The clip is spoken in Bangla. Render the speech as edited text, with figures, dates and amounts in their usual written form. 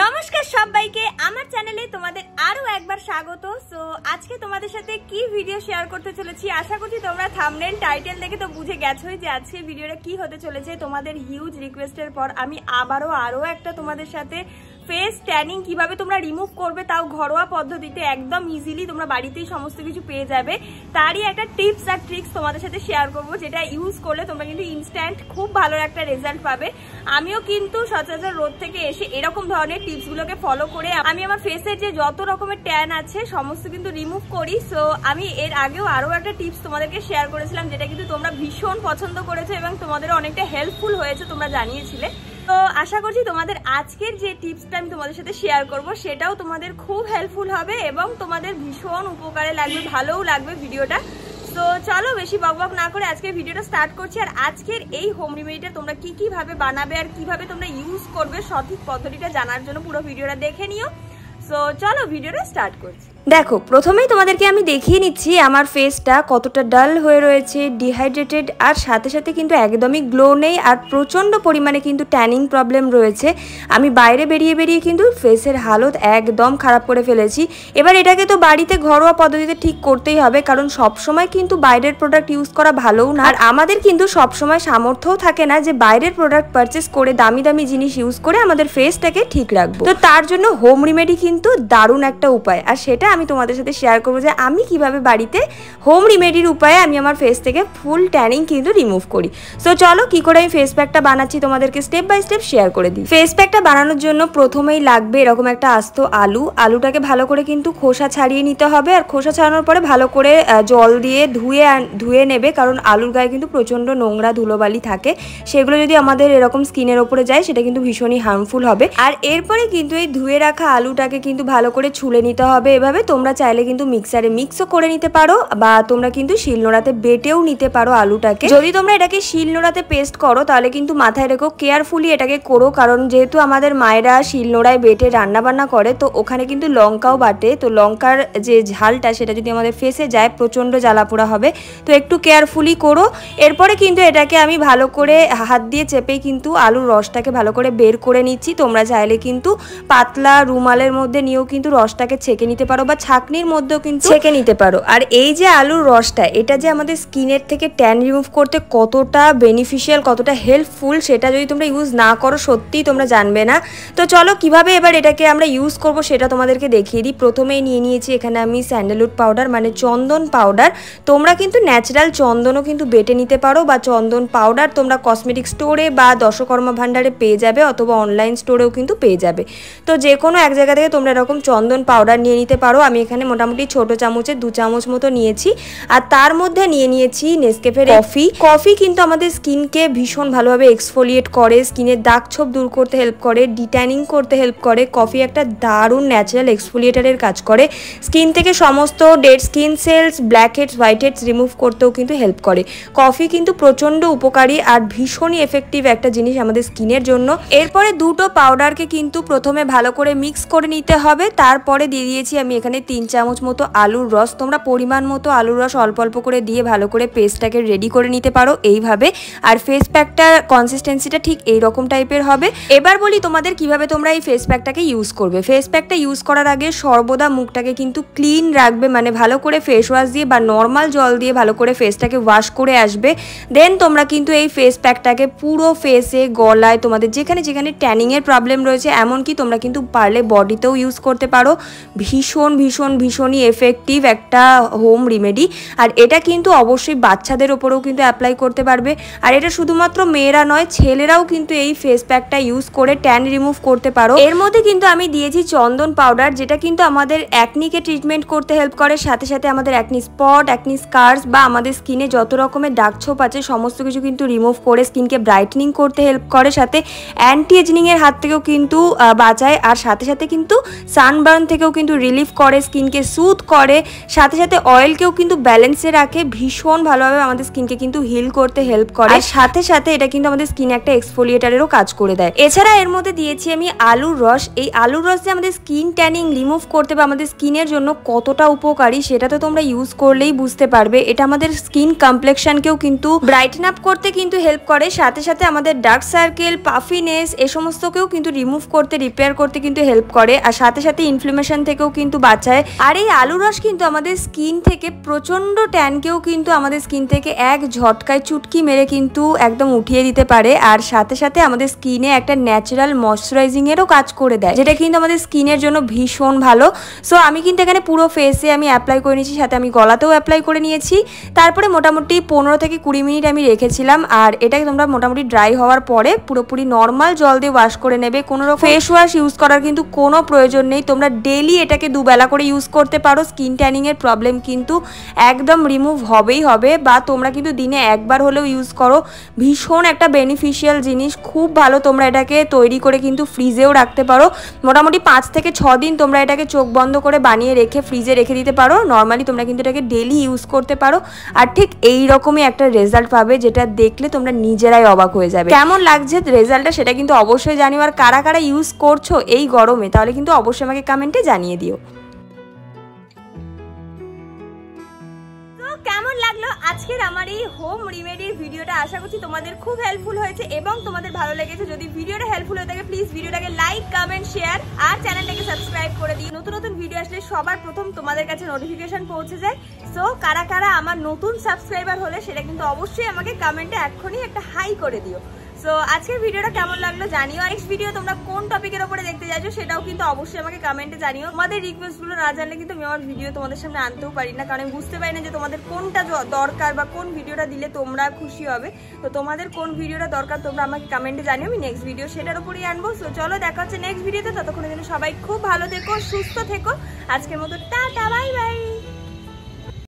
নমস্কার সবাইকে আমার চ্যানেলে তোমাদের আরো একবার স্বাগত। সো আজকে তোমাদের সাথে কি ভিডিও শেয়ার করতে চলেছি, আশা করছি তোমরা থাম্বনেল টাইটেল দেখে তো বুঝে গেছো যে আজকে ভিডিওটা কি হতে চলেছে। তোমাদের হিউজ রিকোয়েস্টের পর আমি আরো একটা তোমাদের সাথে ফেস ট্যানিং কিভাবে তোমরা রিমুভ করবে, তাও ঘরোয়া পদ্ধতিতে একদম ইজিলি তোমরা বাড়িতেই সমস্ত কিছু পেয়ে যাবে, তারই একটা টিপস আর ট্রিক্স তোমাদের সাথে শেয়ার করব, যেটা ইউজ করলে তোমরা কিন্তু ইনস্ট্যান্ট খুব ভালো একটা রেজাল্ট পাবে। আমিও কিন্তু সচরাচর রোদ থেকে এসে এরকম ধরনের টিপসগুলোকে ফলো করে আমি আমার ফেসের যে যত রকমের ট্যান আছে সমস্ত কিন্তু রিমুভ করি। সো আমি এর আগেও আরো একটা টিপস তোমাদেরকে শেয়ার করেছিলাম, যেটা কিন্তু তোমরা ভীষণ পছন্দ করেছো এবং তোমাদের অনেকটা হেল্পফুল হয়েছে, তোমরা জানিয়েছিলে। তো আশা করছি তোমাদের আজকের যে টিপসটা আমি তোমাদের সাথে শেয়ার করব সেটাও তোমাদের খুব হেল্পফুল হবে এবং তোমাদের ভীষণ উপকারে লাগবে, ভালোও লাগবে ভিডিওটা। তো চলো বেশি বকবক না করে আজকের ভিডিওটা স্টার্ট করছি। আর আজকের এই হোম রেমেডিটা তোমরা কিভাবে বানাবে আর কিভাবে তোমরা ইউজ করবে সঠিক পদ্ধতিটা জানার জন্য পুরো ভিডিওটা দেখে নিও। সো চলো ভিডিওটা স্টার্ট করছি। দেখো, প্রথমেই তোমাদেরকে আমি দেখিয়ে নিচ্ছি আমার ফেসটা কতটা ডাল হয়ে রয়েছে, ডিহাইড্রেটেড, আর সাথে সাথে কিন্তু একদমই গ্লো নেই, আর প্রচণ্ড পরিমাণে কিন্তু ট্যানিং প্রবলেম রয়েছে। আমি বাইরে বেরিয়ে কিন্তু ফেসের হালত একদম খারাপ করে ফেলেছি। এবার এটাকে তো বাড়িতে ঘরোয়া পদ্ধতিতে ঠিক করতেই হবে, কারণ সবসময় কিন্তু বাইরের প্রোডাক্ট ইউজ করা ভালোও না, আর আমাদের কিন্তু সবসময় সামর্থ্যও থাকে না যে বাইরের প্রোডাক্ট পারচেস করে দামি দামি জিনিস ইউজ করে আমাদের ফেসটাকে ঠিক রাখবো। তো তার জন্য হোম রেমেডি কিন্তু দারুণ একটা উপায়, আর সেটা আমি তোমাদের সাথে শেয়ার করবো যে আমি কিভাবে বাড়িতে হোম রেমেডির উপায়ে আমি আমার ফেস থেকে ফুল ট্যানিং কিন্তু রিমুভ করি। সো চলো কি করে আমি ফেস প্যাকটা বানাচ্ছি তোমাদেরকে স্টেপ বাই স্টেপ শেয়ার করে দিই। ফেস প্যাকটা বানানোর জন্য প্রথমেই লাগবে এরকম একটা আস্ত আলুটাকে ভালো করে কিন্তু খোসা ছাড়িয়ে নিতে হবে, আর খোসা ছাড়ানোর পরে ভালো করে জল দিয়ে ধুয়ে নেবে, কারণ আলুর গায়ে কিন্তু প্রচণ্ড নোংরা ধুলোবালি থাকে, সেগুলো যদি আমাদের এরকম স্কিনের ওপরে যায় সেটা কিন্তু ভীষণই হার্মফুল হবে। আর এরপরে কিন্তু এই ধুয়ে রাখা আলুটাকে কিন্তু ভালো করে ছুলে নিতে হবে। এভাবে তোমরা চাইলে কিন্তু মিক্সারে মিক্সও করে নিতে পারো, বা তোমরা কিন্তু শিলনোড়াতে বেটেও নিতে পারো আলুটাকে। যদি তোমরা এটাকে শিলনোড়াতে পেস্ট করো তাহলে কিন্তু মাথায় রেখো কেয়ারফুলি এটাকে করো, কারণ যেহেতু আমাদের মায়েরা শিলনোড়ায় বেটে রান্না বান্না করে, তো ওখানে কিন্তু লঙ্কাও বাটে, তো লঙ্কার যে ঝালটা সেটা যদি আমাদের ফেসে যায় প্রচণ্ড জ্বালা পোড়া হবে, তো একটু কেয়ারফুলি করো। এরপরে কিন্তু এটাকে আমি ভালো করে হাত দিয়ে চেপেই কিন্তু আলুর রসটাকে ভালো করে বের করে নিচ্ছি। তোমরা চাইলে কিন্তু পাতলা রুমালের মধ্যে নিয়েও কিন্তু রসটাকে ছেঁকে নিতে পারো, বা ছাকনির মধ্যেও কিন্তু ছেঁকে নিতে পারো। আর এই যে আলুর রসটা, এটা যে আমাদের স্কিনের থেকে ট্যান রিমুভ করতে কতটা বেনিফিশিয়াল, কতটা হেল্পফুল, সেটা যদি তোমরা ইউজ না করো সত্যিই তোমরা জানবে না। তো চলো কিভাবে এবার এটাকে আমরা ইউজ করব সেটা তোমাদেরকে দেখিয়ে দিই। প্রথমেই নিয়ে নিয়েছি এখানে আমি স্যান্ডেলউড পাউডার, মানে চন্দন পাউডার। তোমরা কিন্তু ন্যাচারাল চন্দনও কিন্তু বেটে নিতে পারো, বা চন্দন পাউডার তোমরা কসমেটিক স্টোরে বা দশকর্মা ভান্ডারে পেয়ে যাবে, অথবা অনলাইন স্টোরেও কিন্তু পেয়ে যাবে। তো যে কোনো এক জায়গা থেকে তোমরা এরকম চন্দন পাউডার নিয়ে নিতে পারো। আমি এখানে মোটামুটি ছোট চামচে 2 চামচ মতো নিয়েছি, আর তার মধ্যে নিয়ে নিয়েছি নেসকেফের কফি। কিন্তু আমাদের স্কিনকে ভীষণ ভালোভাবে এক্সফোলিয়েট করে, স্কিনের দাগ ছোপ দূর করতে হেল্প করে, ডিট্যানিং করতে হেল্প করে। কফি একটা দারুণ ন্যাচারাল এক্সফোলিয়েটারের কাজ করে, স্কিন থেকে সমস্ত dead skin cells, blackheads, whiteheads remove করতেও কিন্তু হেল্প করে। কফি কিন্তু প্রচণ্ড উপকারী আর ভীষণই এফেক্টিভ একটা জিনিস আমাদের স্কিনের জন্য। এরপরে দুটো পাউডারকে কিন্তু প্রথমে ভালো করে মিক্স করে নিতে হবে, তারপরে দিয়ে দিয়েছি আমি এখানে 3 চামচ মতো আলুর রস। তোমরা পরিমাণ মতো আলুর রস অল্প অল্প করে দিয়ে ভালো করে পেস্টটাকে রেডি করে নিতে পারো এইভাবে। আর ফেস প্যাকটার কনসিস্টেন্সিটা ঠিক এইরকম টাইপের হবে। এবার বলি তোমাদের কিভাবে তোমরা এই ফেস প্যাকটাকে ইউজ করবে। ফেস প্যাকটা ইউজ করার আগে সর্বদা মুখটাকে কিন্তু ক্লিন রাখবে, মানে ভালো করে ফেস ওয়াশ দিয়ে বা নর্মাল জল দিয়ে ভালো করে ফেসটাকে ওয়াশ করে আসবে। দেন তোমরা কিন্তু এই ফেস প্যাকটাকে পুরো ফেসে, গলায়, তোমাদের যেখানে যেখানে ট্যানিংয়ের প্রবলেম রয়েছে, এমনকি তোমরা কিন্তু পারলে বডিতেও ইউজ করতে পারো। ভীষণই এফেক্টিভ একটা হোম রেমেডি, আর এটা কিন্তু অবশ্যই বাচ্চাদের ওপরেও কিন্তু অ্যাপ্লাই করতে পারবে। আর এটা শুধুমাত্র মেয়েরা নয়, ছেলেরাও কিন্তু এই ফেস প্যাকটা ইউজ করে ট্যান রিমুভ করতে পারো। এর মধ্যে কিন্তু আমি দিয়েছি চন্দন পাউডার, যেটা কিন্তু আমাদের অ্যাকনিকে ট্রিটমেন্ট করতে হেল্প করে, সাথে সাথে আমাদের অ্যাকনি স্পট, অ্যাকনি স্কার্স বা আমাদের স্কিনে যত রকমের দাগ ছোপ আছে সমস্ত কিছু কিন্তু রিমুভ করে স্কিনকে ব্রাইটনিং করতে হেল্প করে, সাথে অ্যান্টি এজিং এর হাত থেকেও কিন্তু বাঁচায়, আর সাথে সাথে কিন্তু সানবার্ন থেকেও কিন্তু রিলিফ করে। করে, স্কিনকে সুথ করে, সাথে সাথে অয়েলকেও কিন্তু ব্যালেন্সে রাখে, ভীষণ ভালোভাবে আমাদের স্কিনকে কিন্তু হিল করতে হেল্প করে, আর সাথে সাথে এটা কিন্তু আমাদের স্কিনে একটা এক্সফোলিয়েটারেরও কাজ করে দেয়। এছাড়া এর মধ্যে দিয়েছি আমি আলুর রস। এই আলুর রস যে আমাদের স্কিন ট্যানিং রিমুভ করতে বা আমাদের স্কিনের জন্য কতটা উপকারী সেটা তো তোমরা ইউজ করলেই বুঝতে পারবে। এটা আমাদের স্কিন কমপ্লেকশনকেও কিন্তু ব্রাইটেন আপ করতে কিন্তু হেল্প করে, সাথে সাথে আমাদের ডার্ক সার্কেল, পাফিনেস এ সমস্তকেও কিন্তু রিমুভ করতে, রিপেয়ার করতে কিন্তু হেল্প করে, আর সাথে সাথে ইনফ্লামেশন থেকেও কিন্তু বাঁচায়। আর এই আলুর রস কিন্তু আমাদের স্কিন থেকে প্রচন্ড ট্যানকেও কিন্তু আমাদের স্কিন থেকে এক ঝটকায় চুটকি মেরে কিন্তু একদম উঠিয়ে দিতে পারে, আর সাথে সাথে আমাদের স্কিনে একটা ন্যাচারাল ময়শ্চারাইজিং এরও কাজ করে দেয়, যেটা কিন্তু আমাদের স্কিনের জন্য ভীষণ ভালো। সো আমি কিন্তু এখানে পুরো ফেসে আমি অ্যাপ্লাই করে নিয়েছি, সাথে আমি গলাতেও অ্যাপ্লাই করে নিয়েছি। তারপরে মোটামুটি 15 থেকে 20 মিনিট আমি রেখেছিলাম, আর এটাকে তোমরা মোটামুটি ড্রাই হওয়ার পরে পুরোপুরি নর্মাল জল দিয়ে ওয়াশ করে নেবে। কোনো ফেস ওয়াশ ইউজ করার কিন্তু কোনো প্রয়োজন নেই, তোমরা ডেলি এটাকে দুবেলা করে ইউজ করতে পারো। স্কিন ট্যানিং এর প্রবলেম কিন্তু একদম রিমুভ হবেই হবে, বা তোমরা কিন্তু দিনে একবার হলেও ইউজ করো। ভীষণ একটা বেনিফিশিয়াল জিনিস, খুব ভালো। তোমরা এটাকে তৈরি করে কিন্তু ফ্রিজেও রাখতে পারো। মোটামুটি 5 থেকে 6 দিন তোমরা এটাকে চোখ বন্ধ করে বানিয়ে রেখে ফ্রিজে রেখে দিতে পারো। নর্মালি তোমরা কিন্তু এটাকে ডেলি ইউজ করতে পারো, আর ঠিক এই রকমই একটা রেজাল্ট পাবে, যেটা দেখলে তোমরা নিজেরাই অবাক হয়ে যাবে। কেমন লাগছে রেজাল্টটা সেটা কিন্তু অবশ্যই জানিও, আর কারা কারা ইউজ করছো এই গরমে তাহলে কিন্তু অবশ্যই আমাকে কমেন্টে জানিয়ে দিও। কেমন লাগলো আজকের আমার এই হোম রেমেডির ভিডিওটা? আশা করছি তোমাদের খুব হেল্পফুল হয়েছে এবং তোমাদের ভালো লেগেছে। যদি ভিডিওটা হেল্পফুল হয়ে থাকে প্লিজ ভিডিওটাকে লাইক, কমেন্ট, শেয়ার আর চ্যানেলটাকে সাবস্ক্রাইব করে দিও। নতুন নতুন ভিডিও আসলে সবার প্রথম তোমাদের কাছে নোটিফিকেশন পৌঁছে যায়। সো কারা কারা আমার নতুন সাবস্ক্রাইবার হলে সেটা কিন্তু অবশ্যই আমাকে কমেন্টে এক্ষুনি একটা হাই করে দিও। সো আজকের ভিডিওটা কেমন লাগলো জানিও। নেক্সট ভিডিও তোমরা কোন টপিকের উপরে দেখতে চাইছো সেটাও কিন্তু অবশ্যই আমাকে কমেন্টে জানিও। তোমাদের রিকোয়েস্টগুলো না জানলে কিন্তু আমি আমার ভিডিও তোমাদের সামনে আনতেও পারি না, কারণ আমি বুঝতে পারি না যে তোমাদের কোনটা দরকার বা কোন ভিডিওটা দিলে তোমরা খুশি হবে। তো তোমাদের কোন ভিডিওটা দরকার তোমরা আমাকে কমেন্টে জানিও, আমি নেক্সট ভিডিও সেটার উপরেই আনবো। সো চলো দেখা হচ্ছে নেক্সট ভিডিওতে, ততক্ষণের জন্য সবাই খুব ভালো থেকো, সুস্থ থেকো। আজকের মতো টাটা, বাই বাই।